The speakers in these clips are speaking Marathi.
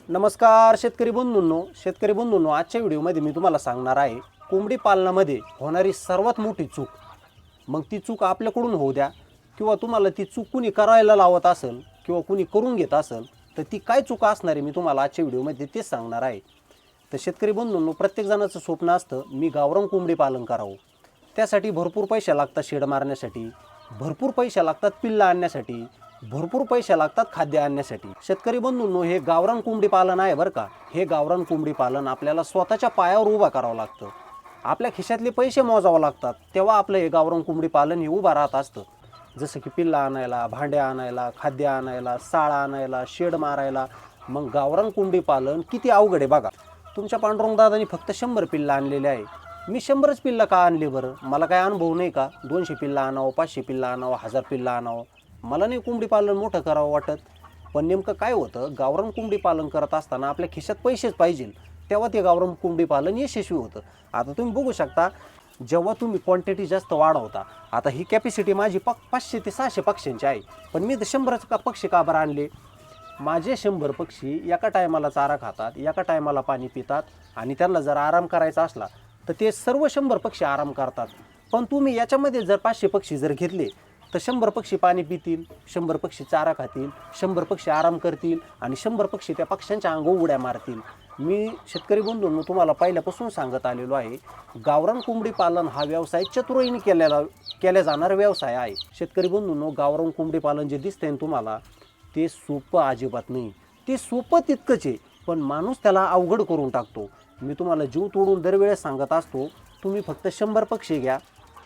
नमस्कार शेतकरी बंधूंनो, आजच्या व्हिडिओमध्ये मी तुम्हाला सांगणार आहे कोंबडी पालनामध्ये होणारी सर्वात मोठी चूक. मग ती चूक आपल्याकडून होऊ द्या किंवा तुम्हाला ती चूक कुणी करायला लावत असेल किंवा कुणी करून घेत असेल तर ती काय चूक असणार आहे मी तुम्हाला आजच्या व्हिडिओमध्ये तेच सांगणार आहे. तर शेतकरी बंधूंनो, प्रत्येक जणाचं स्वप्न असतं मी गावरान कोंबडी पालन करावं. त्यासाठी भरपूर पैसे लागतात, शेड मारण्यासाठी भरपूर पैसे लागतात, पिल्ला आणण्यासाठी भरपूर पैसे लागतात, खाद्य आणण्यासाठी. शेतकरी बंधूंनो, हे गावरान कोंबडी पालन आहे बरं का. हे गावरान कोंबडी पालन आपल्याला स्वतःच्या पायावर उभा करावं लागतं. आपल्या खिशातले पैसे मोजावं लागतात, तेव्हा आपलं हे गावरान कोंबडी पालन हे उभा राहत असतं. जसं की पिल्ला आणायला, भांड्या आणायला, खाद्य आणायला, साळा आणायला, शेड मारायला. मग गावरान कोंबडी पालन किती अवघड आहे बघा. तुमच्या पांडुरंग दादानी फक्त 100 पिल्ला आणलेले आहे. मी 100च पिल्ला का आणले बरं? मला काय अनुभव नाही का? 200 पिल्ला आणावं, 500 पिल्ला आणावं, 1000 पिल्ला आणावं? मला नाही कोंबडी पालन मोठं करावं वाटत. पण नेमकं काय होतं, गावरान कोंबडी पालन करत असताना आपल्या खिशात पैसेच पाहिजे, तेव्हा ते गावरान कोंबडी पालन यशस्वी होतं. आता तुम्ही बघू शकता, जेव्हा तुम्ही क्वांटिटी जास्त वाढवता, आता ही कॅपॅसिटी माझी 500 ते 600 पक्ष्यांची आहे, पण मी 100 पक्षी का बरं आणले? माझे 100 पक्षी एका टायमाला चारा खातात, एका टायमाला पाणी पितात, आणि त्यांना जर आराम करायचा असला तर ते सर्व 100 पक्षी आराम करतात. पण तुम्ही याच्यामध्ये जर 500 पक्षी जर घेतले तर 100 पक्षी पाणी पितील, 100 पक्षी चारा खातील, 100 पक्षी आराम करतील, आणि 100 पक्षी त्या पक्ष्यांच्या अंगावर उड्या मारतील. मी शेतकरी बंधूंनो तुम्हाला पहिल्यापासून सांगत आलेलो आहे, गावरान कोंबडी पालन हा व्यवसाय चतुराईने केल्या जाणारा व्यवसाय आहे. शेतकरी बंधूंनो, गावरान कोंबडी पालन जे दिसतंय तुम्हाला, ते सोपं अजिबात नाही. ते सोपं तितकंच आहे, पण माणूस त्याला अवघड करून टाकतो. मी तुम्हाला जीव तोडून दरवेळेस सांगत असतो, तुम्ही फक्त 100 पक्षी घ्या,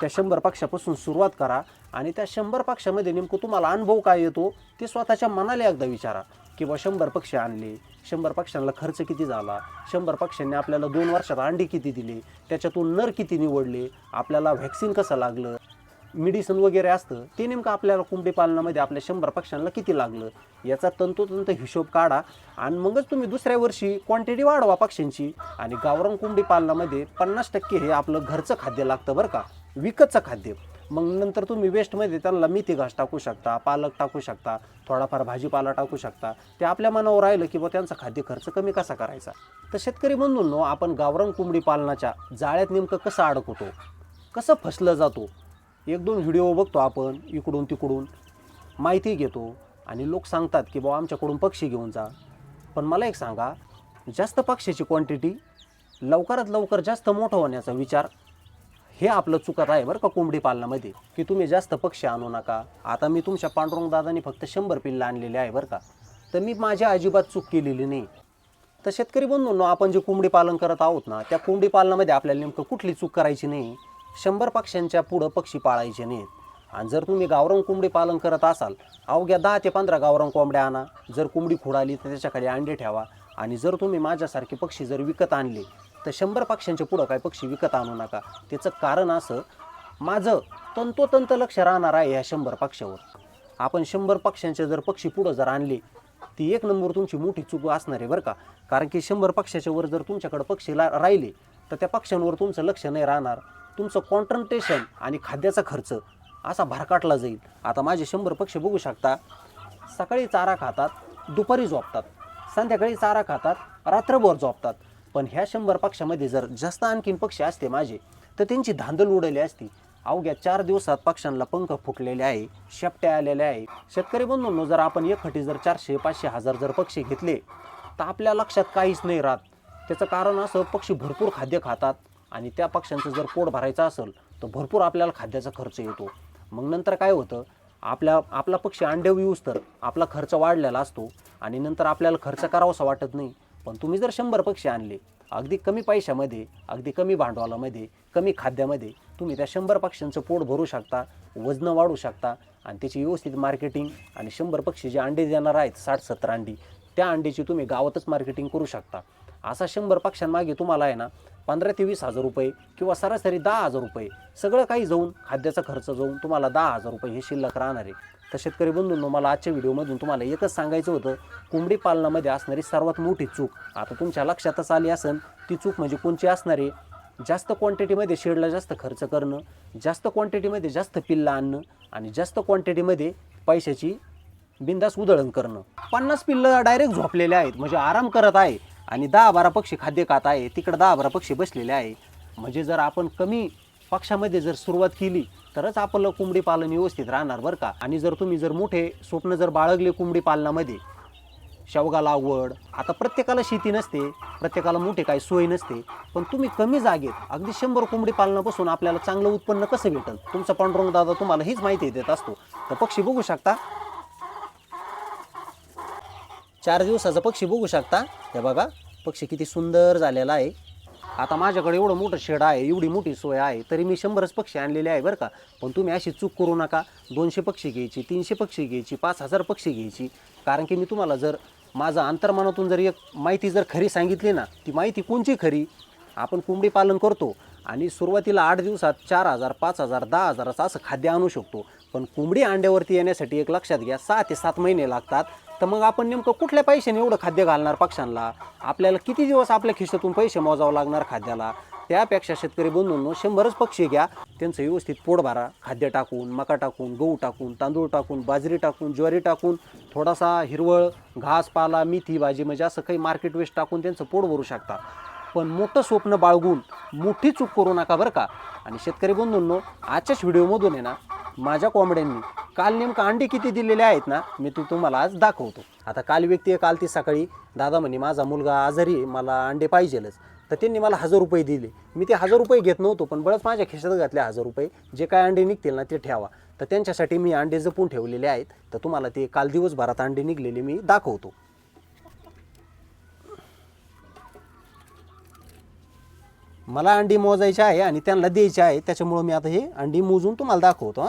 त्या 100 पक्षापासून सुरुवात करा, आणि त्या 100 पक्षामध्ये नेमकं तुम्हाला अनुभव काय येतो ते स्वतःच्या मनाला एकदा विचारा. किंवा 100 पक्षी आणले, 100 पक्ष्यांना खर्च किती झाला, 100 पक्ष्यांनी आपल्याला 2 वर्षात अंडी किती दिली, त्याच्यातून नर किती निवडले, आपल्याला व्हॅक्सिन कसं लागलं, मेडिसिन वगैरे असतं ते नेमकं आपल्याला कोंबडी पालनामध्ये आपल्या 100 पक्ष्यांना किती लागलं, याचा तंतोतंत हिशोब काढा, आणि मगच तुम्ही दुसऱ्या वर्षी क्वांटिटी वाढवा पक्ष्यांची. आणि गावरान कोंबडी पालनामध्ये 50% हे आपलं घरचं खाद्य लागतं बरं का, विकतचं खाद्य. मग नंतर तुम्ही वेस्टमध्ये त्यांना मेथी घास टाकू शकता, पालक टाकू शकता, थोडाफार भाजीपाला टाकू शकता. ते आपल्या मनावर राहिलं की त्यांचा खाद्य खर्च कमी कसा करायचा. तर शेतकरी बंधूंनो, आपण गावरान कोंबडी पालनाच्या जाळ्यात नेमकं कसं अडकतो, कसं फसलं जातो. 1-2 व्हिडिओ बघतो आपण, इकडून तिकडून माहिती घेतो, आणि लोक सांगतात की आमच्याकडून पक्षी घेऊन जा. पण मला एक सांगा, जास्त पक्ष्याची क्वांटिटी, लवकरात लवकर जास्त मोठं होण्याचा विचार, हे आपलं चुकत आहे बरं का कोंबडी पालनामध्ये, की तुम्ही जास्त पक्षी आणू नका. आता मी तुमच्या पांडुरंग दादानी फक्त 100 पिल्ला आणलेले आहे बरं का, तर मी माझ्या अजिबात चूक केलेली नाही. तर शेतकरी बंधूंनो, आपण जे कोंबडी पालन करत आहोत ना, त्या कोंबडी पालनामध्ये आपल्याला नेमकं कुठली चूक करायची नाही. 100 पक्ष्यांच्या पुढं पक्षी पाळायचे नाहीत. आणि जर तुम्ही गावरान कोंबडी पालन करत असाल, अवघ्या 10 ते 15 गावरान कोंबड्या आणा. जर कोंबडी खुडाली तर त्याच्याखाली अंडे ठेवा. आणि जर तुम्ही माझ्यासारखे पक्षी जर विकत आणले तर 100 पक्ष्यांच्या पुढं काही पक्षी विकत आणू नका. त्याचं कारण असं, माझं तंतोतंत लक्ष राहणार आहे ह्या 100 पक्ष्यावर. आपण 100 पक्ष्यांचे जर पक्षी पुढं जर आणले, ती 1 नंबर तुमची मोठी चूक असणार आहे बरं का. कारण की 100 पक्ष्याच्या वर जर तुमच्याकडे पक्षी राहिले तर त्या पक्ष्यांवर तुमचं लक्ष नाही राहणार. तुमचं कॉन्सन्ट्रेशन आणि खाद्याचा खर्च असा भरकाटला जाईल. आता माझे 100 पक्षी बघू शकता, सकाळी चारा खातात, दुपारी झोपतात, संध्याकाळी चारा खातात, रात्रभर झोपतात. पण ह्या 100 पक्षामध्ये जर जास्त आणखीन पक्षी असते माझे, तर त्यांची धांदल उडली असती. अवघ्या 4 दिवसात पक्ष्यांना पंख फुटलेले आहे, शेपट्या आलेल्या आहे. शेतकरी बंधूंनो, जर आपण एकखटी जर 400, 500, 1000 जर पक्षी घेतले तर आपल्या लक्षात काहीच नाही राहत. त्याचं कारण असं, पक्षी भरपूर खाद्य खातात, आणि त्या पक्ष्यांचं जर पोट भरायचं असेल तर भरपूर आपल्याला खाद्याचा खर्च येतो. मग नंतर काय होतं, आपला पक्षी अंडे येऊस तर आपला खर्च वाढलेला असतो, आणि नंतर आपल्याला खर्च करावासा वाटत नाही. पण तुम्ही जर 100 पक्षी आणले, अगदी कमी पैशामध्ये, अगदी कमी भांडवलामध्ये, कमी खाद्यामध्ये तुम्ही त्या 100 पक्ष्यांचं पोट भरू शकता, वजन वाढू शकता, आणि त्याची व्यवस्थित मार्केटिंग, आणि 100 पक्षी जे अंडे देणार आहेत 60-70 अंडी, त्या अंडीची तुम्ही गावातच मार्केटिंग करू शकता. असा 100 पक्ष्यांमागे तुम्हाला आहे ना 15 ते 20 हजार रुपये किंवा सरासरी 10,000 रुपये, सगळं काही जाऊन, खाद्याचा खर्च जाऊन तुम्हाला 10,000 रुपये हे शिल्लक राहणार आहे. तर शेतकरी बंधूंनो, मला आजच्या व्हिडिओमधून तुम्हाला एकच सांगायचं होतं, कोंबडी पालनामध्ये असणारी सर्वात मोठी चूक आता तुमच्या लक्षातच आली असेल. ती चूक म्हणजे कोणची असणार आहे? जास्त क्वांटिटीमध्ये शेडला जास्त खर्च करणं, जास्त क्वांटिटीमध्ये जास्त पिल्ला आणणं, आणि जास्त क्वांटिटीमध्ये पैशाची बिंदास उधळण करणं. 50 पिल्लं डायरेक्ट झोपलेले आहेत म्हणजे आराम करत आहे आणि 10-12 पक्षी खाद्य खात आहे, तिकडे 10-12 पक्षी बसलेले आहे. म्हणजे जर आपण कमी पक्षामध्ये जर सुरुवात केली तरच आपलं कोंबडी पालन व्यवस्थित राहणार बरं का. आणि जर तुम्ही जर मोठे स्वप्न जर बाळगले कोंबडी पालनामध्ये, शेवगा लागवड, आता प्रत्येकाला शेती नसते, प्रत्येकाला मोठे काही सोय नसते, पण तुम्ही कमी जागेत अगदी 100 कोंबडी पालनापासून आपल्याला चांगलं उत्पन्न कसं भेटेल, तुमचा पांडुरंग दादा तुम्हाला हीच माहिती देत असतो. तर पक्षी बघू शकता, 4 दिवसाचा पक्षी बघू शकता. हे बघा पक्षी किती सुंदर झालेला आहे. आता माझ्याकडे एवढं मोठं शेड आहे, एवढी मोठी सोय आहे, तरी मी 100च पक्षी आणलेले आहे बरं का. पण तुम्ही अशी चूक करू नका, 200 पक्षी घ्यायची, 300 पक्षी घ्यायची, 5000 पक्षी घ्यायची. कारण की मी तुम्हाला जर माझं अंतर्मनातून जर एक माहिती जर खरी सांगितली ना, ती माहिती कोणची खरी, आपण कोंबडी पालन करतो आणि सुरुवातीला 8 दिवसात 4000, 5000, 10,000 असं खाद्य आणू शकतो. पण कोंबडी अंड्यावरती येण्यासाठी एक लक्षात घ्या, 6 ते 7 महिने लागतात. तर मग आपण नेमकं कुठल्या पैशाने एवढं खाद्य घालणार पक्ष्यांना, आपल्याला किती दिवस आपल्या खिशातून पैसे मोजावं लागणार खाद्याला. त्यापेक्षा शेतकरी बंधूंनो 100च पक्षी घ्या, त्यांचं व्यवस्थित पोट भरा, खाद्य टाकून, मका टाकून, गहू टाकून, तांदूळ टाकून, बाजरी टाकून, ज्वारी टाकून, थोडासा हिरवळ घास पाला, मेथी भाजी म्हणजे असं काही मार्केट वेस्ट टाकून त्यांचं पोट भरू शकता. पण मोठं स्वप्न बाळगून मोठी चूक करू नका बरं का. आणि शेतकरी बंधूंनो, आजच्याच व्हिडिओमधून आहे ना, माझ्या कोंबड्यांनी काल नेमकं अंडी किती दिलेले आहेत ना, मी तुम्हाला आज दाखवतो. आता काल व्यक्ती काल ती सकाळी दादा म्हणे माझा मुलगा आजारी आहे, मला अंडे पाहिजेलच. तर त्यांनी मला 1000 रुपये दिले. मी ते 1000 रुपये घेत नव्हतो, पण बळच माझ्या खिशात घातले 1000 रुपये. जे काय अंडे निघतील ना ते ठेवा. तर त्यांच्यासाठी मी अंडे जपून ठेवलेले आहेत. तर तुम्हाला ते काल दिवसभरात अंडे निघलेले मी दाखवतो. मला अंडी मोजायची आहे आणि त्यांना द्यायची आहे, त्याच्यामुळे मी आता हे अंडी मोजून तुम्हाला दाखवतो.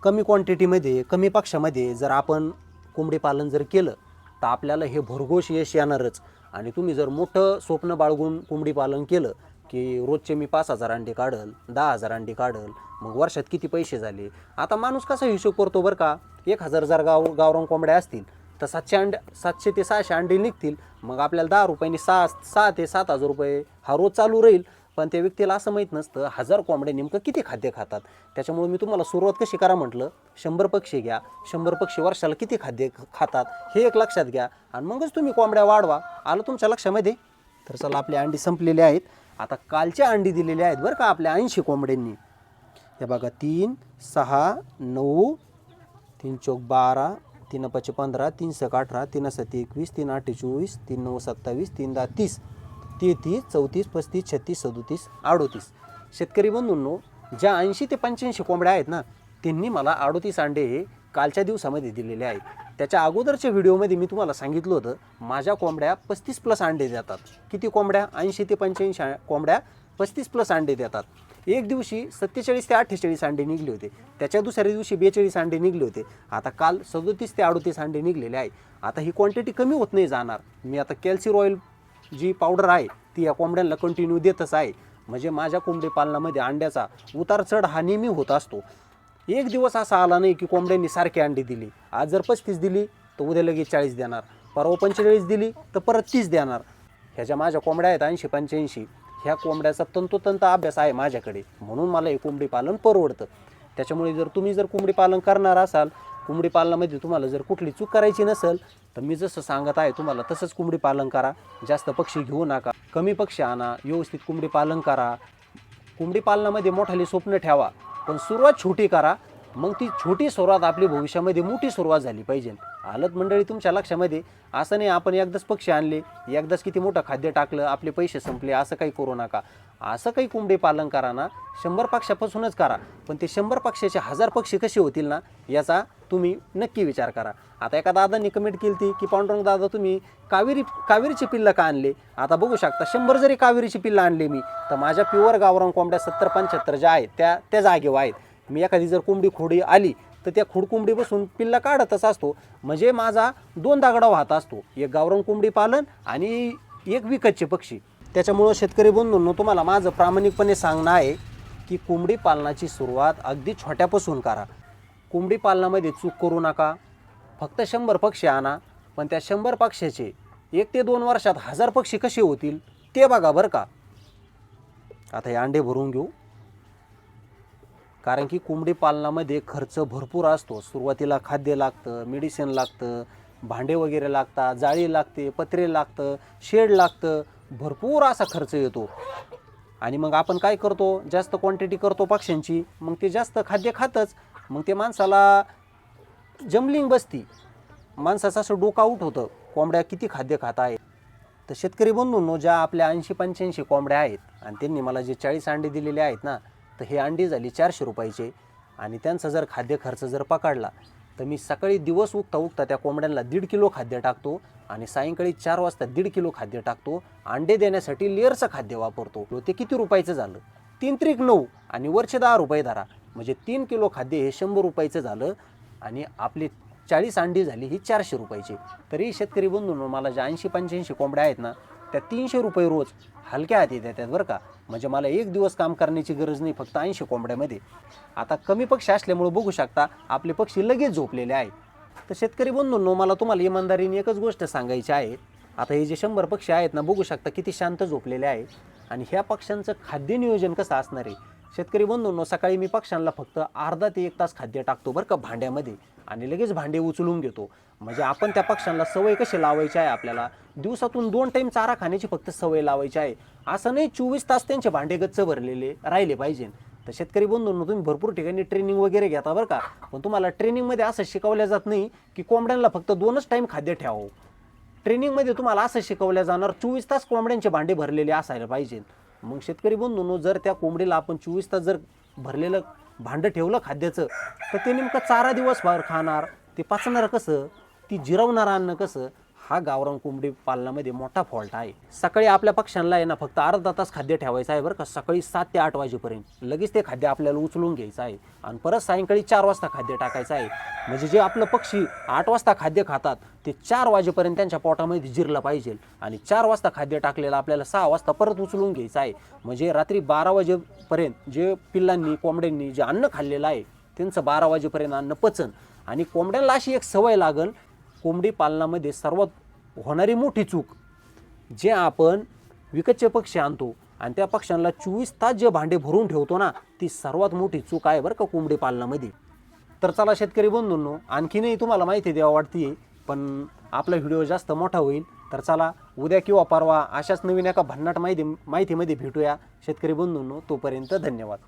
कमी क्वांटिटीमध्ये, कमी पक्षामध्ये जर आपण कोंबडी पालन जर केलं तर आपल्याला हे भरघोस यश येणारच. आणि तुम्ही जर मोठं स्वप्न बाळगून कोंबडी पालन केलं की रोजचे मी 5000 अंडे काढल, 10,000 अंडे काढल, मग वर्षात किती पैसे झाले. आता माणूस कसा हिशोब करतो बरं का, 1000 जर गावरान कोंबड्या असतील तर 700 ते 600 अंडे निघतील. मग आपल्याला 10 रुपयांनी 6 ते 7,000 रुपये हा रोज चालू राहील. पण त्या व्यक्तीला असं माहीत नसतं 1000 कोंबड्या नेमकं किती खाद्य खातात. त्याच्यामुळे मी तुम्हाला सुरुवात कशी करा म्हटलं, 100 पक्षी घ्या, 100 पक्षी वर्षाला किती खाद्य खातात हे एक लक्षात घ्या आणि मगच तुम्ही कोंबड्या वाढवा. आलं तुमच्या लक्षामध्ये. तर चला, आपली अंडी संपलेली आहेत. आता कालच्या अंडी दिलेली आहेत बरं का आपल्या 80 कोंबड्यांनी. हे बघा, 3, 6, 9, 3 चौक 12, 3 5 15, 3 6 18, 3 7 21, 3 8 24, 3 9 27, 3 10 30, 33, 34, 35, 36, 37, 38. शेतकरी बंधूंनो, ज्या 80 ते 85 कोंबड्या आहेत ना, त्यांनी मला 38 अंडे हे कालच्या दिवसामध्ये दिलेले आहेत. त्याच्या अगोदरच्या व्हिडिओमध्ये मी तुम्हाला सांगितलं होतं माझ्या कोंबड्या 35+ अंडे देतात. किती कोंबड्या? 80 ते 85 कोंबड्या 35+ अंडे देतात. एक दिवशी 47 ते 48 अंडे निघले होते, त्याच्या दुसऱ्या दिवशी 42 अंडे निघले होते. आता काल 37 ते 38 अंडे निघलेले आहे. आता ही क्वांटिटी कमी होत नाही जाणार. मी आता कॅल्सी रॉयल जी पावडर आहे ती या कोंबड्यांना कंटिन्यू देतच आहे. म्हणजे माझ्या कोंबडी पालनामध्ये अंड्याचा उतार चढ हा नेहमी होत असतो. एक दिवस असा आला नाही की कोंबड्यांनी सारखे अंडे दिली. आज जर 35 दिली तर उद्या लगेच 40 देणार, परवा 45 दिली तर परत 30 देणार. ह्या ज्या माझ्या कोंबड्या आहेत 80-85, ह्या कोंबड्याचा तंतोतंत अभ्यास आहे माझ्याकडे, म्हणून मला हे कोंबडी पालन परवडतं. त्याच्यामुळे जर तुम्ही जर कोंबडी पालन करणार असाल, कोंबडी पालनामध्ये तुम्हाला जर कुठली चूक करायची नसेल तर मी जसं सांगत आहे तुम्हाला तसंच कोंबडी पालन करा. जास्त पक्षी घेऊ नका, कमी पक्षी आणा, व्यवस्थित कोंबडी पालन करा. कोंबडी पालनामध्ये मोठाली स्वप्न ठेवा, पण सुरुवात छोटी करा. मग ती छोटी सुरुवात आपली भविष्यामध्ये मोठी सुरुवात झाली पाहिजे. आलत मंडळी तुमच्या लक्षामध्ये. असं नाही आपण एकदाच पक्षी आणले, एकदाच किती मोठं खाद्य टाकलं, आपले पैसे संपले, असं काही करू नका. असं काही कोंबडी पालन करा ना, 100 पक्षापासूनच करा. पण ते 100 पक्षाचे 1000 पक्षी कसे होतील ना, याचा तुम्ही नक्की विचार करा. आता एका दादांनी कमेंट केली ती की पांडुरंग दादा तुम्ही कावेरीची पिल्लं का आणले. आता बघू शकता, 100 जरी कावेरीची पिल्लं आणले मी तर माझ्या प्युअर गावरान कोंबड्या 70-75 ज्या आहेत त्या जागेवर आहेत. मी एखादी जर कोंबडी खोडी आली तर त्या खोड कोंबडी बसून पिल्ला काढतच असतो. म्हणजे माझा 2 दागडा वाहत असतो, एक गावरान कोंबडी पालन आणि एक विकतचे पक्षी. त्याच्यामुळं शेतकरी बंधूंनो, तुम्हाला माझं प्रामाणिकपणे सांगणं आहे की कोंबडी पालनाची सुरुवात अगदी छोट्यापासून करा. कोंबडी पालनामध्ये चूक करू नका. फक्त 100 पक्षी आणा, पण त्या 100 पक्ष्याचे 1 ते 2 वर्षात 1000 पक्षी कसे होतील ते बघा बरं का. आता हे अंडे भरून घेऊ. कारण की कोंबडी पालनामध्ये खर्च भरपूर असतो. सुरुवातीला खाद्य लागतं, मेडिसिन लागतं, भांडे वगैरे लागतात, जाळी लागते, पत्रे लागतं, शेड लागतं, भरपूर असा खर्च येतो. आणि मग आपण काय करतो, जास्त क्वांटिटी करतो पक्ष्यांची, मग ते जास्त खाद्य खातच, मग ते माणसाला जमलिंग बसती, माणसाचं असं डोकं आऊट होतं, कोंबड्या किती खाद्य खात आहे. तर शेतकरी बंधूंनो, ज्या आपल्या 80-85 कोंबड्या आहेत आणि त्यांनी मला जे 40 अंडे दिलेले आहेत ना, तर हे अंडी झाली 400 रुपयाचे. आणि त्यांचा जर खाद्य खर्च जर पकडला तर मी सकाळी दिवस उगता त्या कोंबड्यांना 1.5 किलो खाद्य टाकतो आणि सायंकाळी 4 वाजता 1.5 किलो खाद्य टाकतो. अंडे देण्यासाठी लेअरचं खाद्य वापरतो. ते किती रुपयाचं झालं? 3 त्रिक 9 आणि वरचे 10 रुपये धरा, म्हणजे 3 किलो खाद्य हे 100 रुपयाचं झालं आणि आपली 40 अंडी झाली ही 400 रुपयाची. तरी शेतकरी बंधूंनो, मला ज्या 80-85 कोंबड्या आहेत ना, त्या 300 रुपये रोज हलक्या हाती देतात बरं का. म्हणजे मला एक दिवस काम करण्याची गरज नाही, फक्त 80 कोंबड्यामध्ये. आता कमी पक्षी असल्यामुळे बघू शकता आपले पक्षी लगेच झोपलेले आहेत. तर शेतकरी बंधूंनो, मला तुम्हाला इमानदारीने एकच गोष्ट सांगायची आहे. आता हे जे 100 पक्षी आहेत ना, बघू शकता किती शांत झोपलेले आहे. आणि ह्या पक्ष्यांचं खाद्य नियोजन कसं असणार आहे शेतकरी बंधूंनो, सकाळी मी पक्ष्यांना फक्त अर्धा ते 1 तास खाद्य टाकतो बरं का भांड्यामध्ये, आणि लगेच भांडे उचलून घेतो. म्हणजे आपण त्या पक्ष्यांना सवय कशी लावायची आहे, आपल्याला दिवसातून 2 टाईम चारा खाण्याची फक्त सवय लावायची आहे. असं नाही 24 तास त्यांचे भांडे गच्च भरलेले राहिले पाहिजे. तर शेतकरी बंधूंनो, तुम्ही भरपूर ठिकाणी ट्रेनिंग वगैरे घेता बरं का, पण तुम्हाला ट्रेनिंगमध्ये असं शिकवलं जात नाही की कोंबड्यांना फक्त 2च टाईम खाद्य ठेवावं. ट्रेनिंगमध्ये तुम्हाला असं शिकवलं जाणार 24 तास कोंबड्यांचे भांडे भरलेले असायला पाहिजे. मग शेतकरी बंधूंनो, जर त्या कोंबडीला आपण 24 तास जर भरलेलं भांडं ठेवलं खाद्याचं, तर ते नेमकं चारा दिवसभर खाणार, ते पचणार कसं, ती जिरवणार अन्न कसं? हा गावरान कोंबडी पालनामध्ये मोठा फॉल्ट आहे. सकाळी आपल्या पक्ष्यांना आहे ना फक्त अर्धा तास खाद्य ठेवायचं आहे बरं का, सकाळी 7 ते 8 वाजेपर्यंत. लगेच ते खाद्य आपल्याला उचलून घ्यायचं आहे आणि परत सायंकाळी 4 वाजता खाद्य टाकायचं आहे. म्हणजे जे आपलं पक्षी 8 वाजता खाद्य खातात ते 4 वाजेपर्यंत त्यांच्या पोटामध्ये जिरलं पाहिजे. आणि 4 वाजता खाद्य टाकलेलं आपल्याला 6 वाजता परत उचलून घ्यायचं आहे. म्हणजे रात्री 12 वाजेपर्यंत जे पिल्लांनी कोंबड्यांनी जे अन्न खाल्लेलं आहे त्यांचं 12 वाजेपर्यंत अन्न पचन. आणि कोंबड्यांना अशी एक सवय लागल, कोंबडी पालनामध्ये सर्वात होणारी मोठी चूक, जे आपण विकतचे पक्षी आणतो आणि त्या पक्ष्यांना 24 तास जे भांडे भरून ठेवतो ना, ती सर्वात मोठी चूक आहे बरं का कोंबडी पालनामध्ये. तर चला शेतकरी बंधूंनो, आणखीनही तुम्हाला माहिती द्यावं वाटते, पण आपला व्हिडिओ जास्त मोठा होईल. तर चला उद्या किंवा परवा अशाच नवीन एका भन्नाट माहितीमध्ये भेटूया शेतकरी बंधूंनो. तोपर्यंत धन्यवाद.